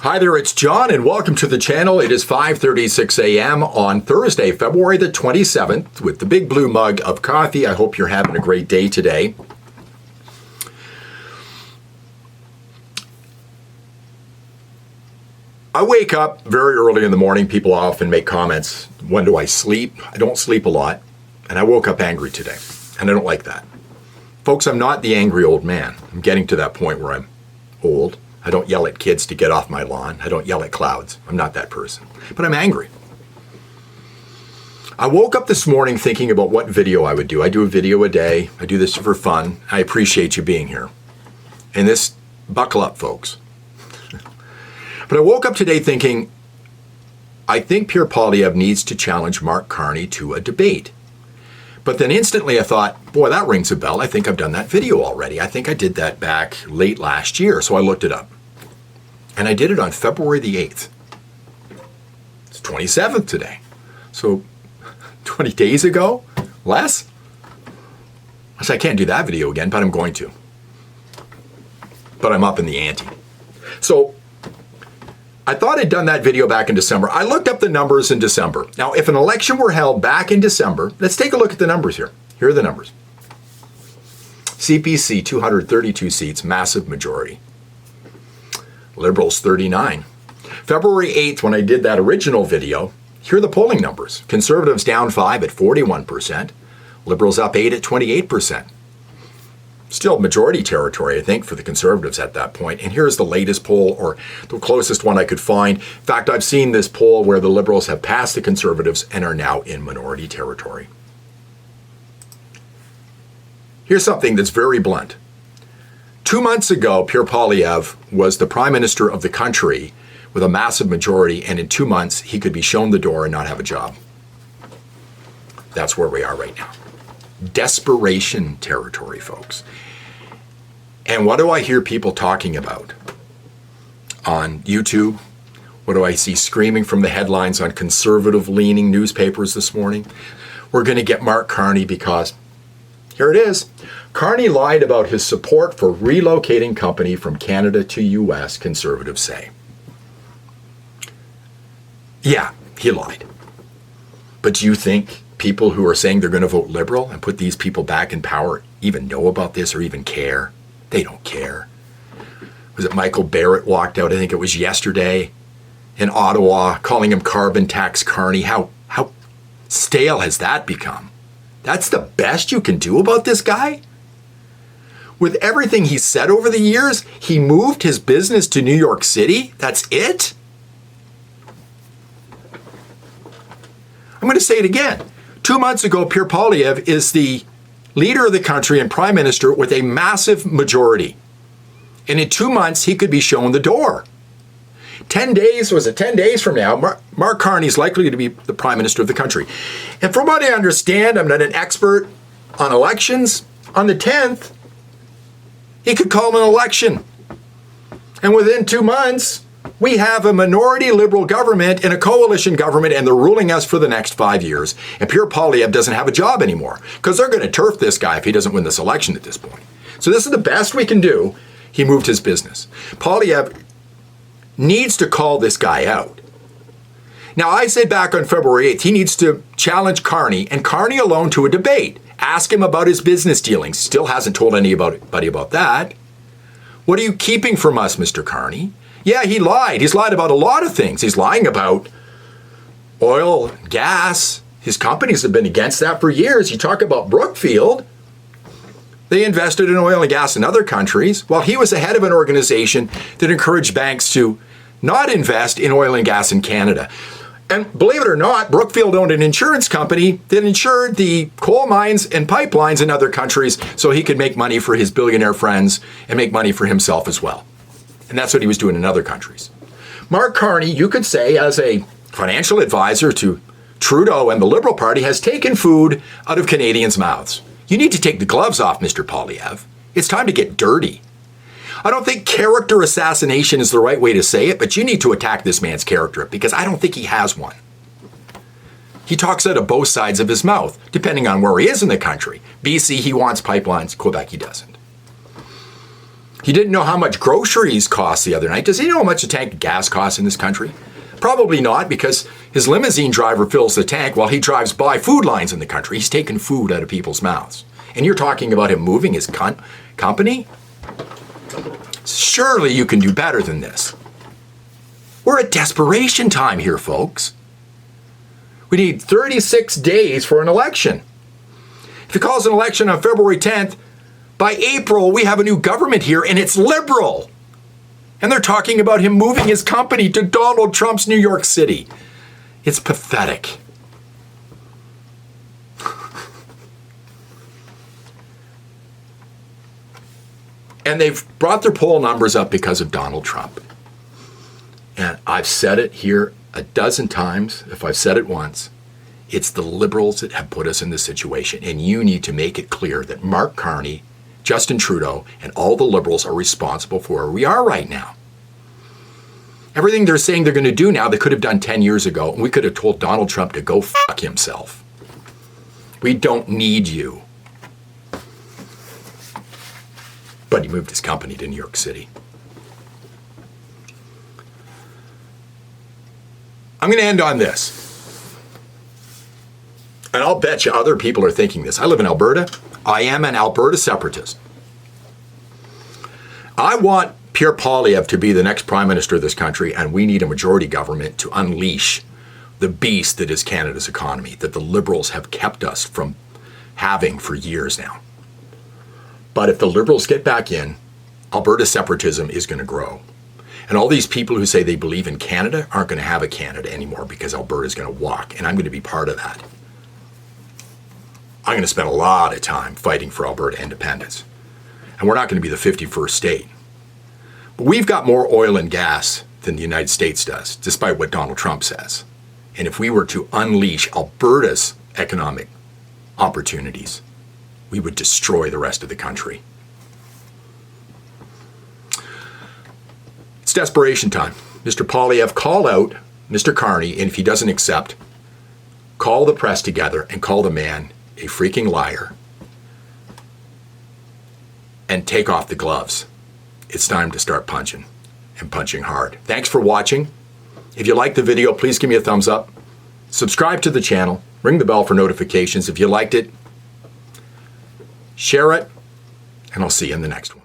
Hi there, it's John, and welcome to the channel. It is 5:36 a.m. on Thursday, February the 27th, with the big blue mug of coffee. I hope you're having a great day today. I wake up very early in the morning. People often make comments, when do I sleep? I don't sleep a lot, and I woke up angry today, and I don't like that. Folks, I'm not the angry old man. I'm getting to that point where I'm old. I don't yell at kids to get off my lawn. I don't yell at clouds. I'm not that person. But I'm angry. I woke up this morning thinking about what video I would do. I do a video a day. I do this for fun. I appreciate you being here. And this, buckle up, folks. But I woke up today thinking, I think Poilievre needs to challenge Mark Carney to a debate. But then instantly I thought, boy, that rings a bell. I think I've done that video already. I think I did that back late last year. So I looked it up. And I did it on February the 8th. It's 27th today. So 20 days ago? Less? So I can't do that video again, but I'm going to. But I'm up in the ante. So I thought I'd done that video back in December. I looked up the numbers in December. Now, if an election were held back in December, let's take a look at the numbers here. Here are the numbers. CPC, 232 seats, massive majority. Liberals, 39. February 8th, when I did that original video, here are the polling numbers. Conservatives down 5 at 41%. Liberals up 8 at 28%. Still majority territory, I think, for the Conservatives at that point. And here's the latest poll, or the closest one I could find. In fact, I've seen this poll where the Liberals have passed the Conservatives and are now in minority territory. Here's something that's very blunt. 2 months ago, Poilievre was the prime minister of the country with a massive majority, and in 2 months, he could be shown the door and not have a job. That's where we are right now. Desperation territory, folks. And what do I hear people talking about on YouTube? What do I see screaming from the headlines on conservative-leaning newspapers this morning? We're going to get Mark Carney because, here it is, Carney lied about his support for relocating company from Canada to U.S., conservatives say. Yeah, he lied. But do you think people who are saying they're going to vote Liberal and put these people back in power even know about this or even care? They don't care. Was it Michael Barrett walked out, I think it was yesterday, in Ottawa, calling him carbon tax Carney? How stale has that become? That's the best you can do about this guy? With everything he's said over the years, he moved his business to New York City? That's it? I'm going to say it again. 2 months ago, Poilievre is the leader of the country and prime minister with a massive majority. And in 2 months, he could be shown the door. 10 days, was it 10 days from now, Mark Carney is likely to be the prime minister of the country. And from what I understand, I'm not an expert on elections, on the 10th, he could call an election. And within 2 months, we have a minority Liberal government and a coalition government, and they're ruling us for the next 5 years. And Poilievre doesn't have a job anymore because they're going to turf this guy if he doesn't win this election at this point. So this is the best we can do. He moved his business. Poilievre needs to call this guy out. Now, I said back on February 8th, he needs to challenge Carney, and Carney alone, to a debate. Ask him about his business dealings. Still hasn't told anybody about that. What are you keeping from us, Mr. Carney? Yeah, he lied. He's lied about a lot of things. He's lying about oil, gas. His companies have been against that for years. You talk about Brookfield. They invested in oil and gas in other countries, while he was the head of an organization that encouraged banks to not invest in oil and gas in Canada. And believe it or not, Brookfield owned an insurance company that insured the coal mines and pipelines in other countries so he could make money for his billionaire friends and make money for himself as well. And that's what he was doing in other countries. Mark Carney, you could say, as a financial advisor to Trudeau and the Liberal Party, has taken food out of Canadians' mouths. You need to take the gloves off, Mr. Poilievre. It's time to get dirty. I don't think character assassination is the right way to say it, but you need to attack this man's character because I don't think he has one. He talks out of both sides of his mouth, depending on where he is in the country. BC, he wants pipelines. Quebec, he doesn't. He didn't know how much groceries cost the other night. Does he know how much a tank of gas costs in this country? Probably not, because his limousine driver fills the tank while he drives by food lines in the country. He's taking food out of people's mouths. And you're talking about him moving his company? Surely you can do better than this. We're at desperation time here, folks. We need 36 days for an election. If he calls an election on February 10th, by April, we have a new government here, and it's liberal. And they're talking about him moving his company to Donald Trump's New York City. It's pathetic. And they've brought their poll numbers up because of Donald Trump. And I've said it here a dozen times. If I've said it once, it's the liberals that have put us in this situation. And you need to make it clear that Mark Carney, Justin Trudeau, and all the liberals are responsible for where we are right now. Everything they're saying they're going to do now, they could have done 10 years ago, and we could have told Donald Trump to go fuck himself. We don't need you. But he moved his company to New York City. I'm going to end on this. And I'll bet you other people are thinking this. I live in Alberta. I am an Alberta separatist. I want Pierre Poilievre to be the next prime minister of this country, and we need a majority government to unleash the beast that is Canada's economy, that the Liberals have kept us from having for years now. But if the Liberals get back in, Alberta separatism is going to grow. And all these people who say they believe in Canada aren't going to have a Canada anymore, because Alberta is going to walk, and I'm going to be part of that. I'm going to spend a lot of time fighting for Alberta independence. And we're not going to be the 51st state. But we've got more oil and gas than the United States does, despite what Donald Trump says. And if we were to unleash Alberta's economic opportunities, we would destroy the rest of the country. It's desperation time. Mr. Poilievre, call out Mr. Carney, and if he doesn't accept, call the press together and call the man a freaking liar and take off the gloves. It's time to start punching, and punching hard. Thanks for watching. If you liked the video, please give me a thumbs up. Subscribe to the channel. Ring the bell for notifications. If you liked it, share it, and I'll see you in the next one.